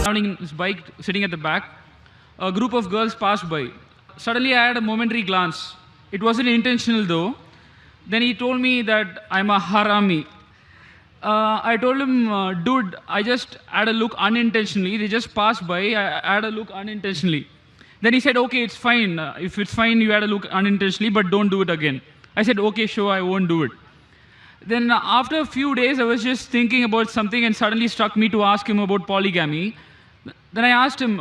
traveling his bike, sitting at the back. A group of girls passed by. Suddenly, I had a momentary glance. It wasn't intentional though. Then he told me that I'm a harami. I told him, dude, I just had a look unintentionally. They just passed by. I had a look unintentionally. Then he said, okay, it's fine. If it's fine, you had a look unintentionally, but don't do it again. I said, okay, sure, I won't do it. Then after a few days, I was just thinking about something and suddenly struck me to ask him about polygamy. Then I asked him,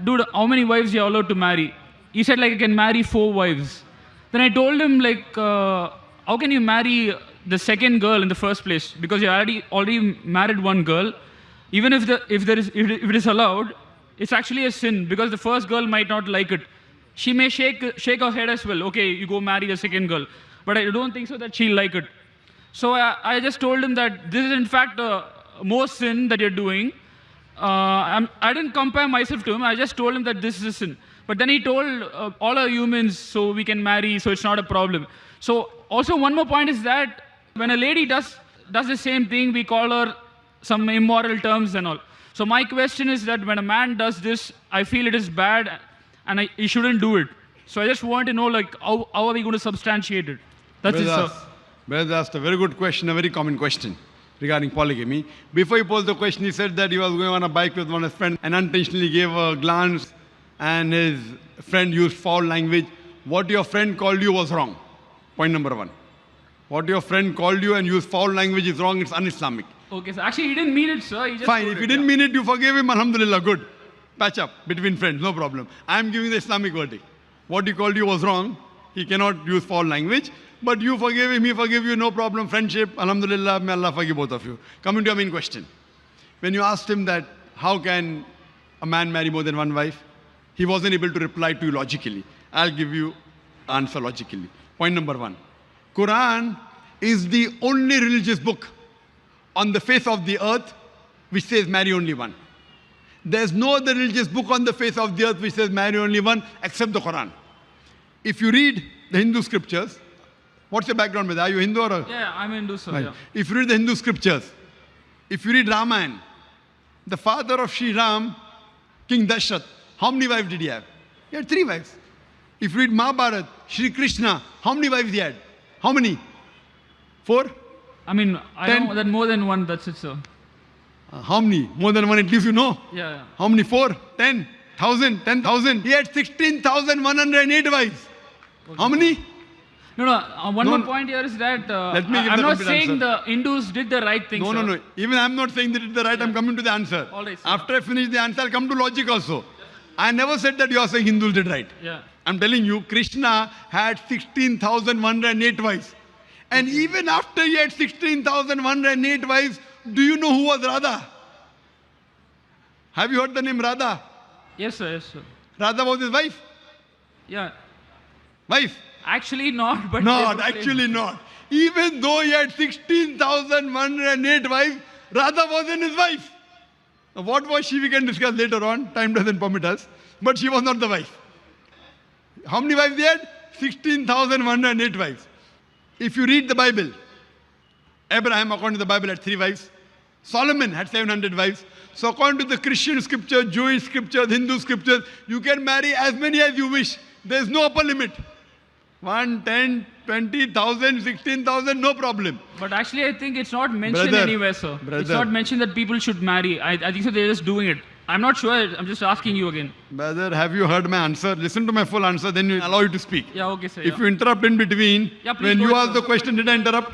dude, how many wives you are allowed to marry? He said, like, I can marry 4 wives. Then I told him, like, how can you marry the second girl in the first place? Because you already married one girl. Even if it is allowed, it's actually a sin because the first girl might not like it. She may shake her head as well. Okay, you go marry the second girl. But I don't think so that she'll like it. So I just told him that this is in fact more sin that you're doing. I didn't compare myself to him. I just told him that this is a sin. But then he told all are humans, so we can marry, so it's not a problem. So also one more point is that when a lady does the same thing, we call her some immoral terms and all. So my question is that when a man does this, I feel it is bad and he shouldn't do it. So I just want to know, like, how are we going to substantiate it? That's it, sir. Brother asked a very good question, a very common question regarding polygamy. Before he posed the question, he said that he was going on a bike with one of his friends and unintentionally gave a glance and his friend used foul language. What your friend called you was wrong. Point number 1. What your friend called you and used foul language is wrong, it's un-Islamic. Okay, so actually he didn't mean it, sir. He just fine, if he didn't mean it, you forgave him, alhamdulillah, good. Patch up between friends, no problem. I am giving the Islamic verdict. What he called you was wrong. He cannot use foul language. But you forgave him, he forgave you, no problem. Friendship, alhamdulillah, may Allah forgive both of you. Coming to your main question. When you asked him that, how can a man marry more than one wife? He wasn't able to reply to you logically. I'll give you answer logically. Point number 1. Quran is the only religious book on the face of the earth which says marry only one. There's no other religious book on the face of the earth which says marry only one except the Quran. If you read the Hindu scriptures, what's your background with? Are you Hindu or? Yeah, I'm Hindu, sir. Right. Yeah. If you read the Hindu scriptures, if you read Ramayana, the father of Sri Ram, King Dashrath, how many wives did he have? He had 3 wives. If you read Mahabharata, Sri Krishna, how many wives he had? How many? 4? I mean, I 10? know that more than one, that's it, sir. How many? More than one, at least you know. Yeah. How many? 4? 10? 1,000? 10,000? He had 16,108 wives. Okay. How many? No. One more point here is that I'm not saying answer. the Hindus did the right thing, sir. No. Even I'm not saying they did the right. Yeah. I'm coming to the answer. All right, sir. After I finish the answer, I'll come to logic also. I never said that you are saying Hindus did right. Yeah. I'm telling you, Krishna had 16,108 wives. And even after he had 16,108 wives, do you know who was Radha? Have you heard the name Radha? Yes, sir. Radha was his wife? Yeah. Wife? Actually not, but... Not, actually not. Even though he had 16,108 wives, Radha wasn't his wife. Now, what was she, we can discuss later on. Time doesn't permit us. But she was not the wife. How many wives he had? 16,108 wives. If you read the Bible, Abraham, according to the Bible, had 3 wives. Solomon had 700 wives. So according to the Christian scripture, Jewish scriptures, Hindu scriptures, you can marry as many as you wish. There is no upper limit. 1, 10, 20,000, 16,000, no problem. But actually, I think it's not mentioned anywhere, sir. It's not mentioned that people should marry. I think so they're just doing it. I'm not sure. I'm just asking you again. Brother, have you heard my answer? Listen to my full answer, then you allow you to speak. Yeah, okay, sir. If you interrupt in between, when you ask the question, did I interrupt?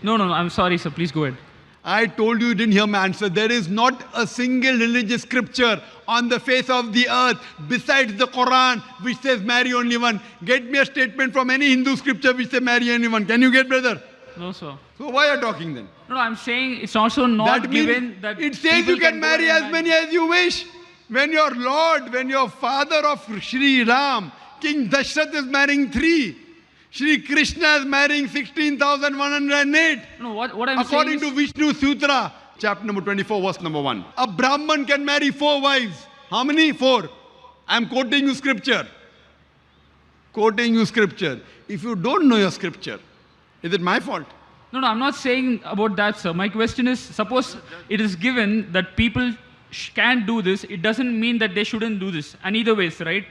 No. I'm sorry, sir. Please go ahead. I told you didn't hear my answer. There is not a single religious scripture on the face of the earth besides the Quran which says marry only one. Get me a statement from any Hindu scripture which says marry only one. Can you get, brother? No, sir. So why are you talking then? No, I'm saying it's also not given that it says you can marry as many as you wish. When your Lord, when your father of Sri Ram, King Dashrath is marrying 3. Sri Krishna is marrying 16,108. No, what I'm According saying to Vishnu Sutra, chapter number 24, verse number 1. A Brahman can marry 4 wives. How many? 4. I'm quoting you scripture. Quoting you scripture. If you don't know your scripture, is it my fault? No, I'm not saying about that, sir. My question is, suppose it is given that people can do this, it doesn't mean that they shouldn't do this. And either ways, right?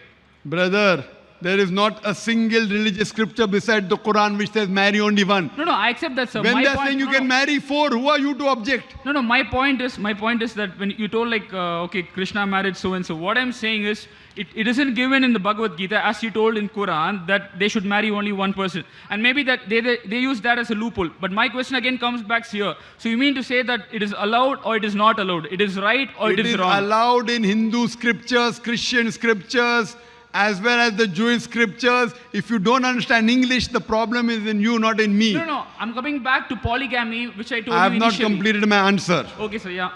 Brother, there is not a single religious scripture beside the Quran which says marry only one. No, I accept that, sir. When My they are point- saying you no, can no. marry four, who are you to object? No, my point is that when you told like, okay, Krishna married so and so, what I'm saying is, it isn't given in the Bhagavad Gita as you told in Quran that they should marry only one person. And maybe that they use that as a loophole. But my question again comes back here. So you mean to say that it is allowed or it is not allowed? It is right or it is wrong? Allowed in Hindu scriptures, Christian scriptures, as well as the Jewish scriptures. If you don't understand English, the problem is in you, not in me. No. I'm coming back to polygamy, which I told I have you not initially. completed my answer. Okay, sir, yeah.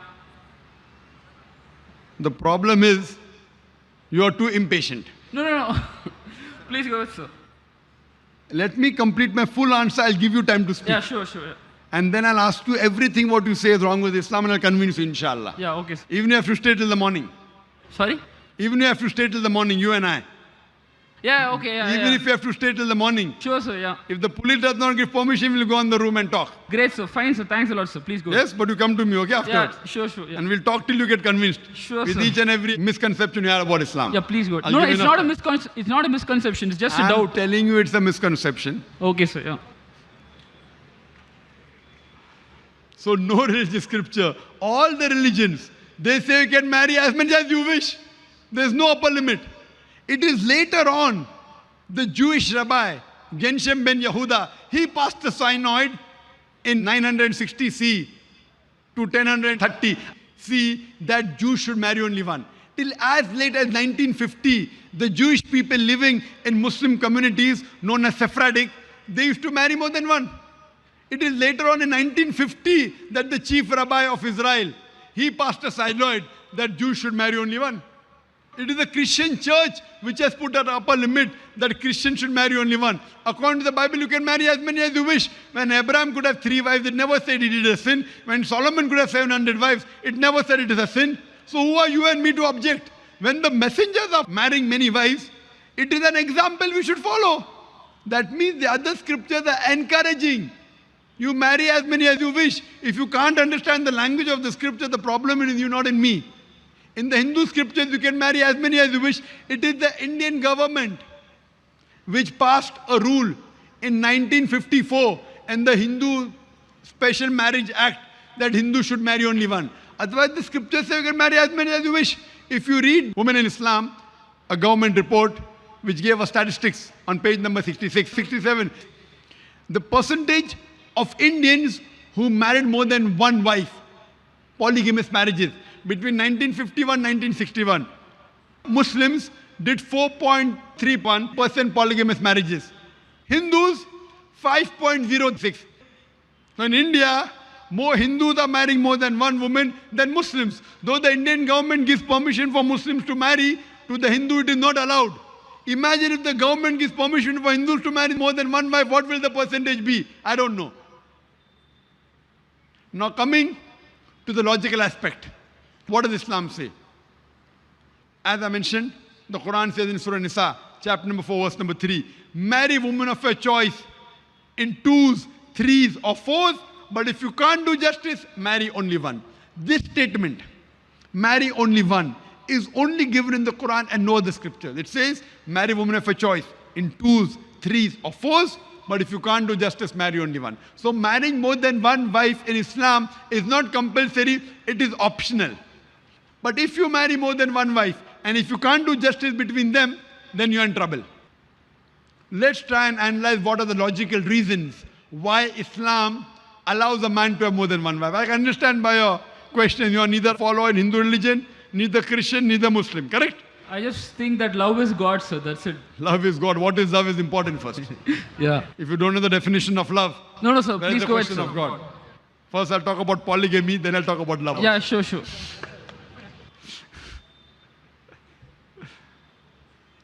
The problem is you are too impatient. No. Please go ahead, sir. Let me complete my full answer. I'll give you time to speak. Yeah, sure. Yeah. And then I'll ask you everything what you say is wrong with Islam and I'll convince you, inshallah. Yeah, okay, sir. Even if you have to stay till the morning. Sorry? Even if you have to stay till the morning, you and I. Yeah, okay, yeah. Even if you have to stay till the morning. Sure, sir, yeah. If the police does not give permission, we'll go in the room and talk. Great, sir. Fine, sir. Thanks a lot, sir. Please go. Yes, but you come to me, okay, Yeah, afterwards. sure, yeah. And we'll talk till you get convinced. Sure, with sir. each and every misconception you have about Islam. Yeah, please go. I'll No, give you it's enough not, time. it's not a misconception. It's just a I'm doubt. telling you it's a misconception. Okay, sir, yeah. So no religious scripture. All the religions, they say you can marry as many as you wish. There's no upper limit. It is later on, the Jewish rabbi, Genshem ben Yehuda, he passed the synod in 960 C to 1030 C that Jews should marry only one. Till as late as 1950, the Jewish people living in Muslim communities known as Sephardic, they used to marry more than one. It is later on in 1950 that the chief rabbi of Israel, he passed a synod that Jews should marry only one. It is the Christian church which has put an upper limit that Christians should marry only one. According to the Bible, you can marry as many as you wish. When Abraham could have 3 wives, it never said he did a sin. When Solomon could have 700 wives, it never said it is a sin. So who are you and me to object? When the messengers are marrying many wives, it is an example we should follow. That means the other scriptures are encouraging. You marry as many as you wish. If you can't understand the language of the scripture, the problem is in you, not in me. In the Hindu scriptures, you can marry as many as you wish. It is the Indian government which passed a rule in 1954 and the Hindu Special Marriage Act that Hindus should marry only one. Otherwise, the scriptures say you can marry as many as you wish. If you read Women in Islam, a government report which gave us statistics on page number 66, 67, the percentage of Indians who married more than one wife, polygamous marriages, between 1951 and 1961, Muslims did 4.31% polygamous marriages. Hindus, 5.06. So in India, more Hindus are marrying more than one woman than Muslims. Though the Indian government gives permission for Muslims to marry, to the Hindu it is not allowed. Imagine if the government gives permission for Hindus to marry more than one wife, what will the percentage be? I don't know. Now coming to the logical aspect. What does Islam say? As I mentioned, the Quran says in Surah Nisa, chapter number 4, verse number 3, marry women of your choice in 2s, 3s or 4s, but if you can't do justice, marry only one. This statement, marry only one, is only given in the Quran and no other scriptures. It says, marry women of your choice in 2s, 3s or 4s, but if you can't do justice, marry only one. So marrying more than one wife in Islam is not compulsory, it is optional. But if you marry more than one wife, and if you can't do justice between them, then you're in trouble. Let's try and analyze what are the logical reasons why Islam allows a man to have more than one wife. I can understand by your question, you are neither follower in Hindu religion, neither Christian, neither Muslim, correct? I just think that love is God, sir. That's it. Love is God. What is love is important first. Yeah. If you don't know the definition of love, No, sir. where is Please the go ahead, question sir. of God? First I'll talk about polygamy, then I'll talk about love. Yeah, sure.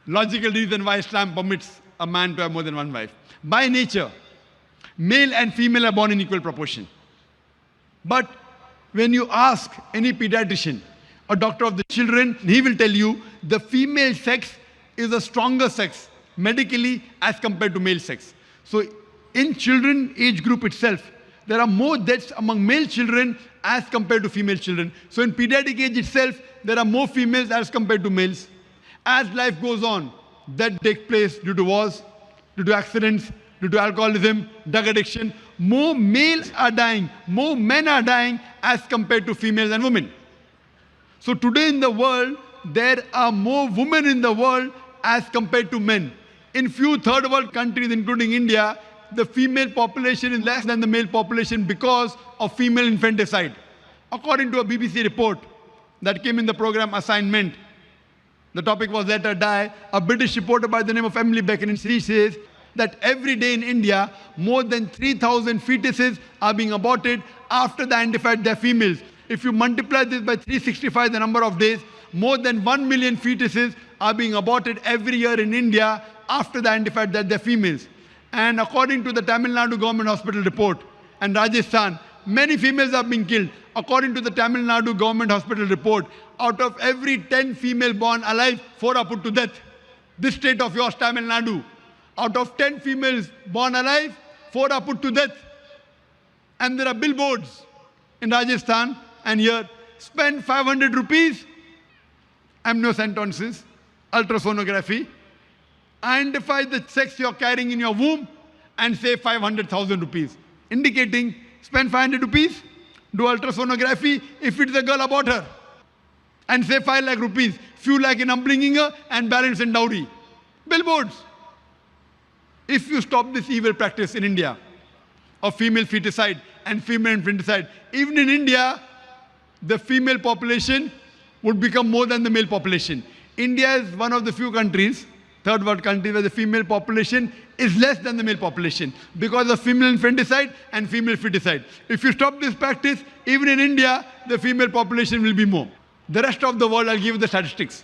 Logical reason why Islam permits a man to have more than one wife. By nature, male and female are born in equal proportion. But when you ask any pediatrician, a doctor of the children, he will tell you the female sex is a stronger sex medically as compared to male sex. So in children age group itself, there are more deaths among male children as compared to female children. So in pediatric age itself, there are more females as compared to males. As life goes on, death takes place due to wars, due to accidents, due to alcoholism, drug addiction. More males are dying, more men are dying as compared to females and women. So today in the world, there are more women in the world as compared to men. In few third world countries, including India, the female population is less than the male population because of female infanticide. According to a BBC report that came in the program Assignment, the topic was Let Her Die, a British reporter by the name of Emily Beckett, and she says that every day in India, more than 3,000 fetuses are being aborted after they identified they're females. If you multiply this by 365, the number of days, more than 1 million fetuses are being aborted every year in India after they identified that they're females. And according to the Tamil Nadu government hospital report and Rajasthan, many females are being killed. According to the Tamil Nadu government hospital report, out of every 10 female born alive, 4 are put to death. This state of yours, Tamil Nadu, out of 10 females born alive, 4 are put to death. And there are billboards in Rajasthan and here, spend 500 rupees, amniocentesis, ultrasonography, identify the sex you're carrying in your womb and say 500,000 rupees. Indicating, spend 500 rupees, do ultrasonography, if it's a girl, abort her. And say 5 lakh rupees, few lakh in upbringing her and balance in dowry. Billboards. If you stop this evil practice in India of female feticide and female infanticide, even in India, the female population would become more than the male population. India is one of the few countries, third world countries, where the female population is less than the male population because of female infanticide and female feticide. If you stop this practice, even in India, the female population will be more. The rest of the world, I'll give you the statistics.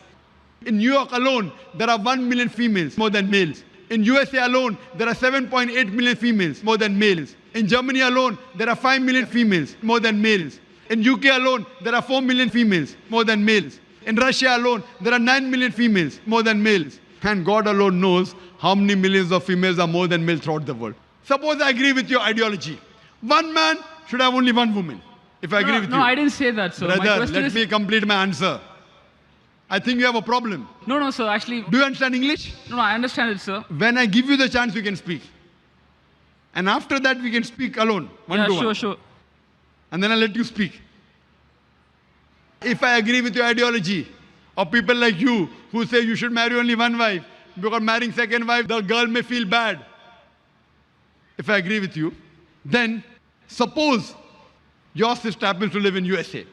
In New York alone, there are 1 million females, more than males. In USA alone, there are 7.8 million females, more than males. In Germany alone, there are 5 million females, more than males. In UK alone, there are 4 million females, more than males. In Russia alone, there are 9 million females, more than males. And God alone knows how many millions of females are more than males throughout the world. Suppose I agree with your ideology. One man should have only one woman. If I agree with you. No, I didn't say that, sir. Brother, let me complete my answer. I think you have a problem. No, sir, actually... Do you understand English? No, I understand it, sir. When I give you the chance, you can speak. And after that, we can speak alone, one to one. Sure. And then I'll let you speak. If I agree with your ideology, or people like you who say you should marry only one wife, because marrying second wife, the girl may feel bad. If I agree with you, then suppose your sister happens to live in USA,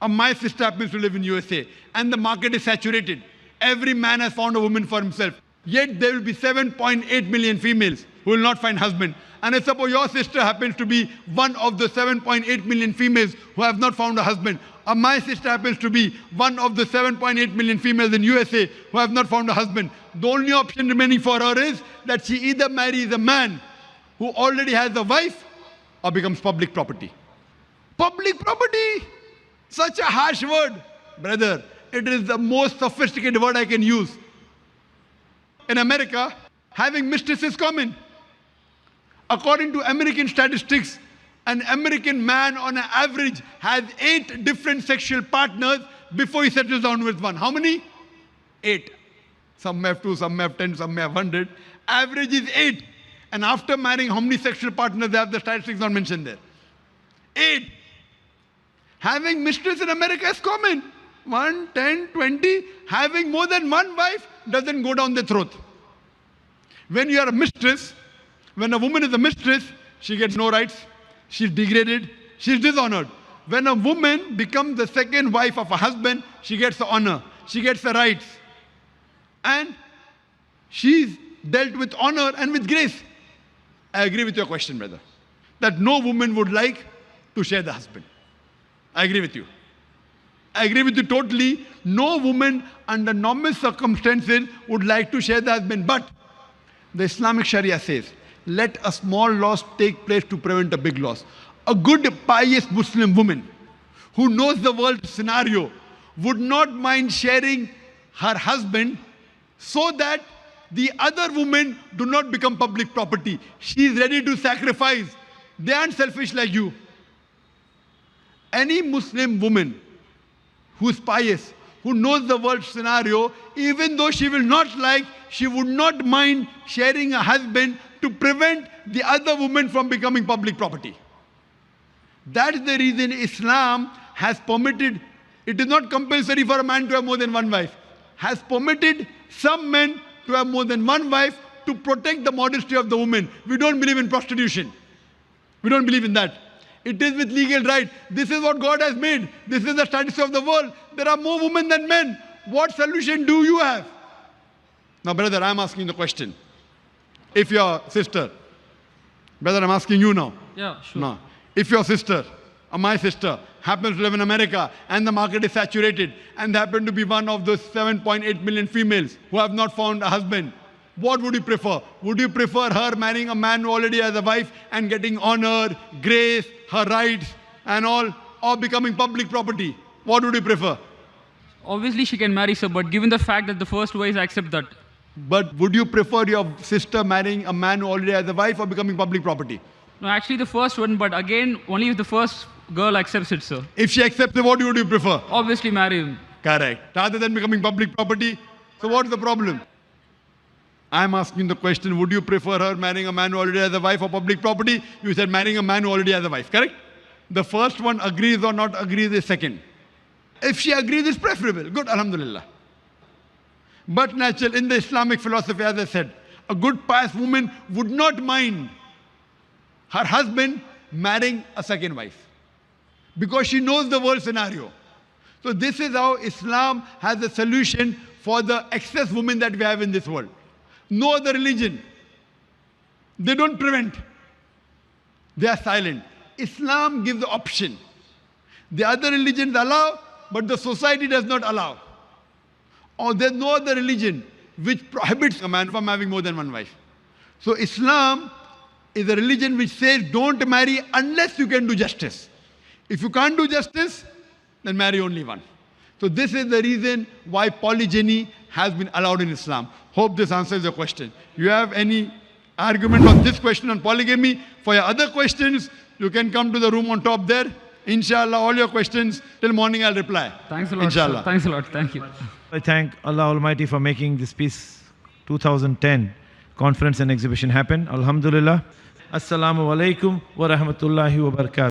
or my sister happens to live in USA, and the market is saturated. Every man has found a woman for himself. Yet there will be 7.8 million females who will not find husband. And I suppose your sister happens to be one of the 7.8 million females who have not found a husband. Or my sister happens to be one of the 7.8 million females in USA who have not found a husband. The only option remaining for her is that she either marries a man who already has a wife or becomes public property. Public property! Such a harsh word. Brother, it is the most sophisticated word I can use. In America, having mistress is common. According to American statistics, an American man on an average has 8 different sexual partners before he settles down with one. How many? 8. Some may have 2, some may have 10, some may have 100. Average is 8. And after marrying, how many sexual partners they have? The statistics not mentioned there. 8. Having mistress in America is common. 1, 10, 20. Having more than one wife doesn't go down the throat. When you are a mistress, when a woman is a mistress, she gets no rights. She's degraded. She's dishonored. When a woman becomes the second wife of a husband, she gets the honor. She gets the rights. And she's dealt with honor and with grace. I agree with your question, brother. That no woman would like to share the husband. I agree with you. I agree with you totally. No woman under normal circumstances would like to share the husband. But the Islamic Sharia says, let a small loss take place to prevent a big loss. A good, pious Muslim woman who knows the world scenario would not mind sharing her husband so that the other women do not become public property. She is ready to sacrifice They aren't selfish like you. Any Muslim woman who's pious, who knows the world scenario, even though she will not like, she would not mind sharing a husband to prevent the other woman from becoming public property. That is the reason Islam has permitted, it is not compulsory for a man to have more than one wife, has permitted some men to have more than one wife to protect the modesty of the woman. We don't believe in prostitution. We don't believe in that. It is with legal right. This is what God has made. This is the status of the world. There are more women than men. What solution do you have? Now, brother, I'm asking the question. If your sister, brother, I'm asking you now. Yeah, sure. No. If your sister or my sister happens to live in America and the market is saturated and they happen to be one of those 7.8 million females who have not found a husband, what would you prefer? Would you prefer her marrying a man who already has a wife and getting honor, grace, her rights and all, or becoming public property? What would you prefer? Obviously, she can marry, sir, but given the fact that the first wife accept that. But would you prefer your sister marrying a man who already has a wife or becoming public property? No, actually the first one, but again, only if the first girl accepts it, sir. If she accepts it, what would you prefer? Obviously marry him. Correct. Rather than becoming public property. So what's the problem? I'm asking the question, would you prefer her marrying a man who already has a wife or public property? You said marrying a man who already has a wife, correct? The first one agrees or not agrees is second. If she agrees, it's preferable. Good, alhamdulillah. But natural, in the Islamic philosophy, as I said, a good pious woman would not mind her husband marrying a second wife because she knows the world scenario. So this is how Islam has a solution for the excess women that we have in this world. No other religion. They don't prevent. They are silent. Islam gives the option. The other religions allow, but the society does not allow. Or there's no other religion which prohibits a man from having more than one wife. So Islam is a religion which says don't marry unless you can do justice. If you can't do justice, then marry only one. So this is the reason why polygyny has been allowed in Islam. Hope this answers your question. You have any argument on this question on polygamy? For your other questions, you can come to the room on top there. Inshallah, all your questions till morning I'll reply. Thanks a lot, Inshallah. sir. Thanks a lot. Thank you. I thank Allah Almighty for making this Peace 2010 conference and exhibition happen. Alhamdulillah. Assalamu alaikum wa rahmatullahi wa barakatuh.